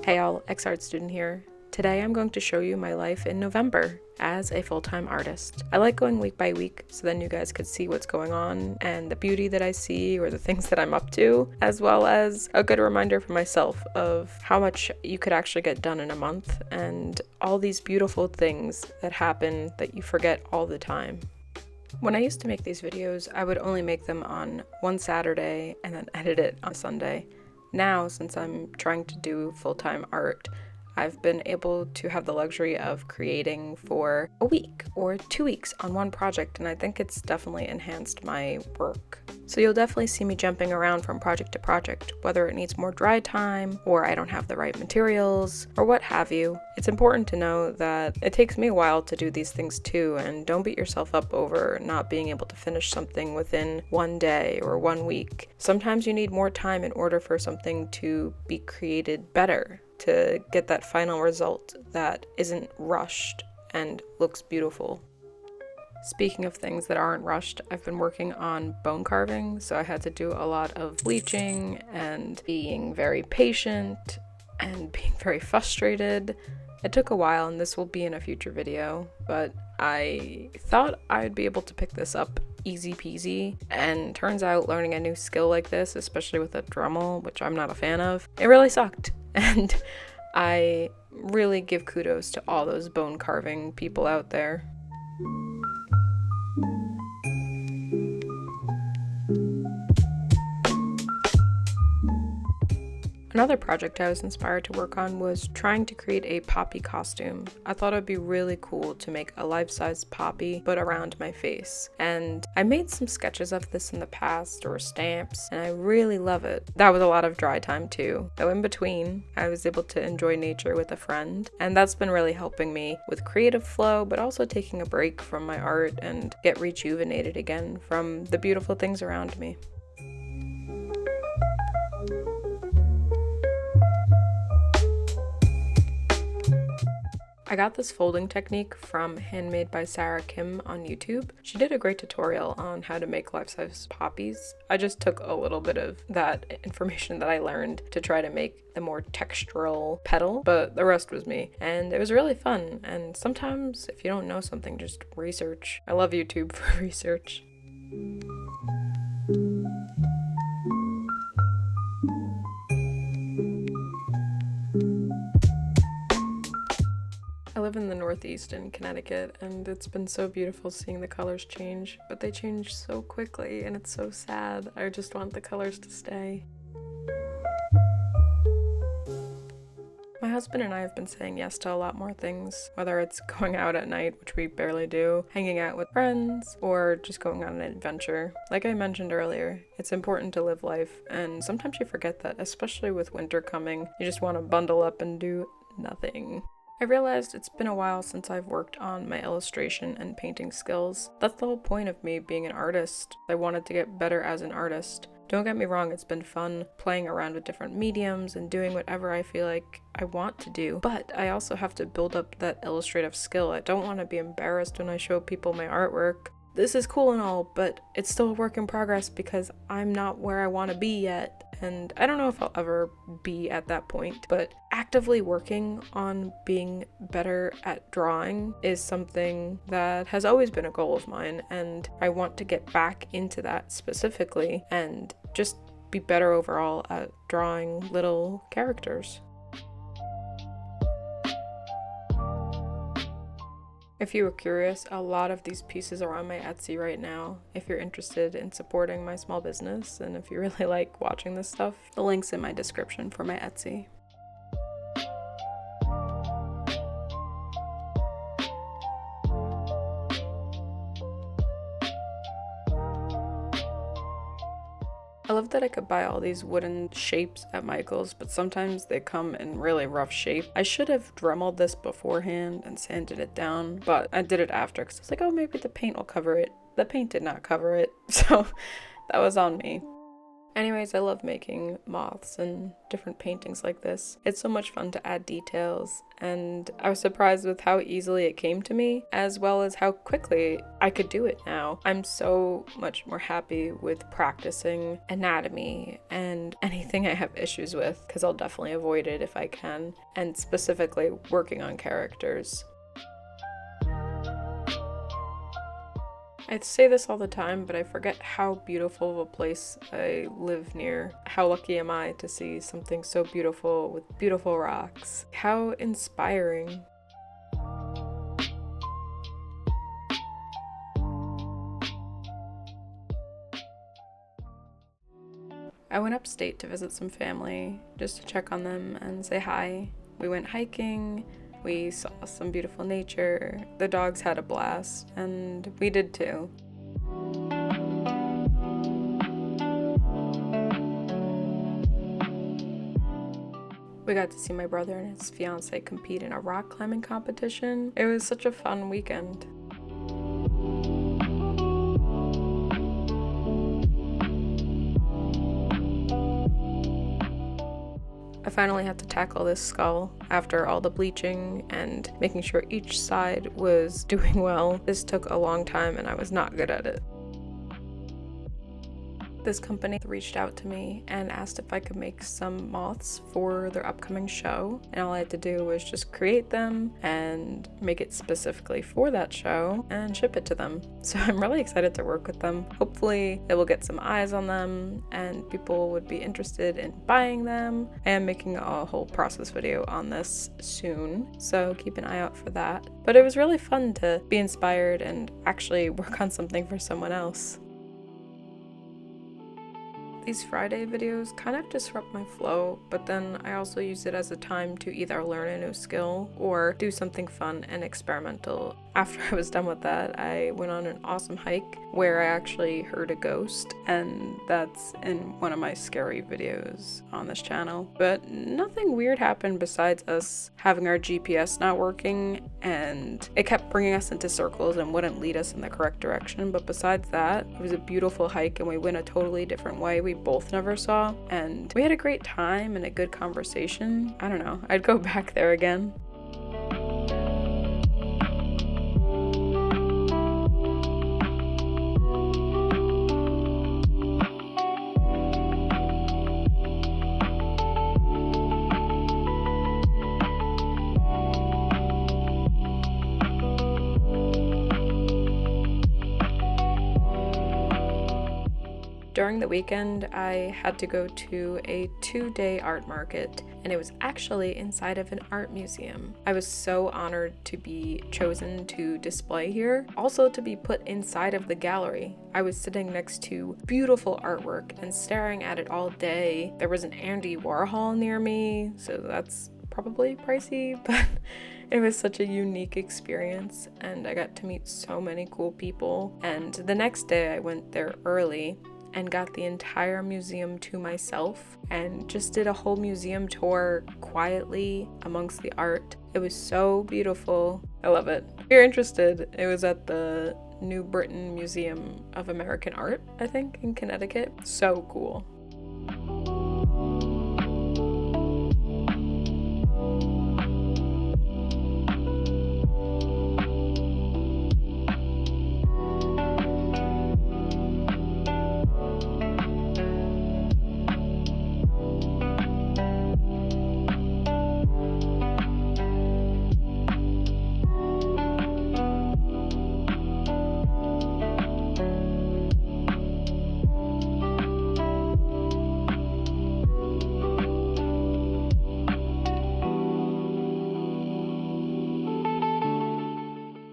Hey all, XArt student here. Today I'm going to show you my life in November as a full-time artist. I like going week by week so then you guys could see what's going on and the beauty that I see or the things that I'm up to, as well as a good reminder for myself of how much you could actually get done in a month and all these beautiful things that happen that you forget all the time. When I used to make these videos, I would only make them on one Saturday and then edit it on Sunday. Now, since I'm trying to do full-time art, I've been able to have the luxury of creating for a week or 2 weeks on one project, and I think it's definitely enhanced my work. So you'll definitely see me jumping around from project to project, whether it needs more dry time, or I don't have the right materials, or what have you. It's important to know that it takes me a while to do these things too, and don't beat yourself up over not being able to finish something within one day or 1 week. Sometimes you need more time in order for something to be created better, to get that final result that isn't rushed and looks beautiful. Speaking of things that aren't rushed, I've been working on bone carving, so I had to do a lot of bleaching and being very patient and being very frustrated. It took a while, and this will be in a future video, but I thought I'd be able to pick this up easy peasy, and turns out learning a new skill like this, especially with a Dremel, which I'm not a fan of, it really sucked. And I really give kudos to all those bone carving people out there. Another project I was inspired to work on was trying to create a Poppy costume. I thought it would be really cool to make a life-size Poppy but around my face. And I made some sketches of this in the past, or stamps, and I really love it. That was a lot of dry time too. Though in between, I was able to enjoy nature with a friend, and that's been really helping me with creative flow, but also taking a break from my art and get rejuvenated again from the beautiful things around me. I got this folding technique from Handmade by Sarah Kim on YouTube. She did a great tutorial on how to make life-size poppies. I just took a little bit of that information that I learned to try to make the more textural petal, but the rest was me. And it was really fun, and sometimes if you don't know something, just research. I love YouTube for research. I live in the Northeast in Connecticut, and it's been so beautiful seeing the colors change, but they change so quickly and it's so sad. I just want the colors to stay. My husband and I have been saying yes to a lot more things, whether it's going out at night, which we barely do, hanging out with friends, or just going on an adventure. Like I mentioned earlier, it's important to live life, and sometimes you forget that, especially with winter coming. You just want to bundle up and do nothing. I realized it's been a while since I've worked on my illustration and painting skills. That's the whole point of me being an artist. I wanted to get better as an artist. Don't get me wrong, it's been fun playing around with different mediums and doing whatever I feel like I want to do, but I also have to build up that illustrative skill. I don't want to be embarrassed when I show people my artwork. This is cool and all, but it's still a work in progress because I'm not where I want to be yet. And I don't know if I'll ever be at that point, but actively working on being better at drawing is something that has always been a goal of mine, and I want to get back into that specifically and just be better overall at drawing little characters. If you were curious, a lot of these pieces are on my Etsy right now. If you're interested in supporting my small business, and if you really like watching this stuff, the link's in my description for my Etsy. I love that I could buy all these wooden shapes at Michael's, but sometimes they come in really rough shape. I should have Dremeled this beforehand and sanded it down, but I did it after because I was like, oh, maybe the paint will cover it. The paint did not cover it, so that was on me. Anyways, I love making moths and different paintings like this. It's so much fun to add details, and I was surprised with how easily it came to me, as well as how quickly I could do it now. I'm so much more happy with practicing anatomy and anything I have issues with, because I'll definitely avoid it if I can, and specifically working on characters. I say this all the time, but I forget how beautiful of a place I live near. How lucky am I to see something so beautiful with beautiful rocks? How inspiring. I went upstate to visit some family, just to check on them and say hi. We went hiking. We saw some beautiful nature. The dogs had a blast, and we did too. We got to see my brother and his fiance compete in a rock climbing competition. It was such a fun weekend. I finally had to tackle this skull after all the bleaching and making sure each side was doing well. This took a long time and I was not good at it. This company reached out to me and asked if I could make some moths for their upcoming show, and all I had to do was just create them and make it specifically for that show and ship it to them. So I'm really excited to work with them. Hopefully it will get some eyes on them and people would be interested in buying them. I am making a whole process video on this soon, so keep an eye out for that. But it was really fun to be inspired and actually work on something for someone else. These Friday videos kind of disrupt my flow, but then I also use it as a time to either learn a new skill or do something fun and experimental. After I was done with that, I went on an awesome hike where I actually heard a ghost, and that's in one of my scary videos on this channel. But nothing weird happened besides us having our GPS not working, and it kept bringing us into circles and wouldn't lead us in the correct direction. But besides that, it was a beautiful hike and we went a totally different way we both never saw, and we had a great time and a good conversation. I don't know, I'd go back there again. During the weekend, I had to go to a 2-day art market, and it was actually inside of an art museum. I was so honored to be chosen to display here, also to be put inside of the gallery. I was sitting next to beautiful artwork and staring at it all day. There was an Andy Warhol near me, so that's probably pricey, but it was such a unique experience, and I got to meet so many cool people. And the next day I went there early and got the entire museum to myself and just did a whole museum tour quietly amongst the art. It was so beautiful. I love it. If you're interested, it was at the New Britain Museum of American Art, I think, in Connecticut. So cool.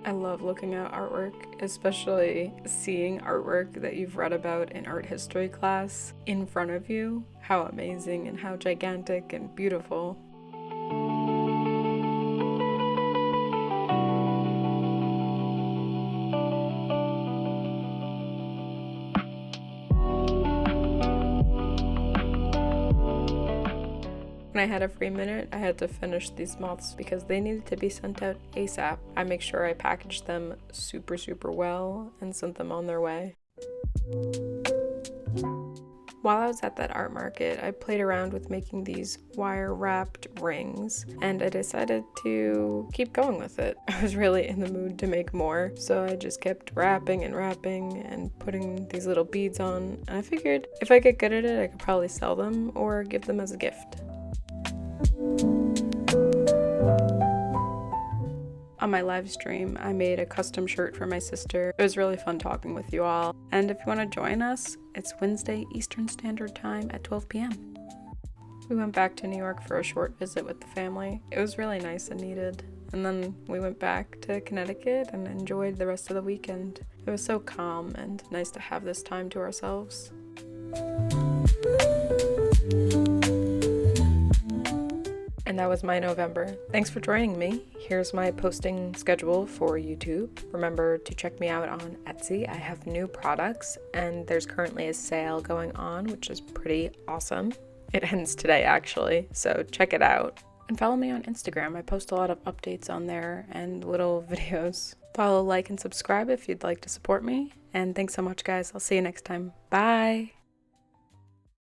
I love looking at artwork, especially seeing artwork that you've read about in art history class in front of you. How amazing and how gigantic and beautiful. When I had a free minute, I had to finish these moths because they needed to be sent out ASAP. I make sure I packaged them super well and sent them on their way. While I was at that art market, I played around with making these wire wrapped rings, and I decided to keep going with it. I was really in the mood to make more, so I just kept wrapping and putting these little beads on, and I figured if I get good at it, I could probably sell them or give them as a gift. On my live stream, I made a custom shirt for my sister. It was really fun talking with you all. And if you want to join us, it's Wednesday Eastern Standard Time at 12 p.m. We went back to New York for a short visit with the family. It was really nice and needed. And then we went back to Connecticut and enjoyed the rest of the weekend. It was so calm and nice to have this time to ourselves. And that was my November. Thanks for joining me. Here's my posting schedule for YouTube. Remember to check me out on Etsy. I have new products and there's currently a sale going on, which is pretty awesome. It ends today actually, so check it out. And follow me on Instagram. I post a lot of updates on there and little videos. Follow, like, and subscribe if you'd like to support me. And thanks so much, guys. I'll see you next time. Bye!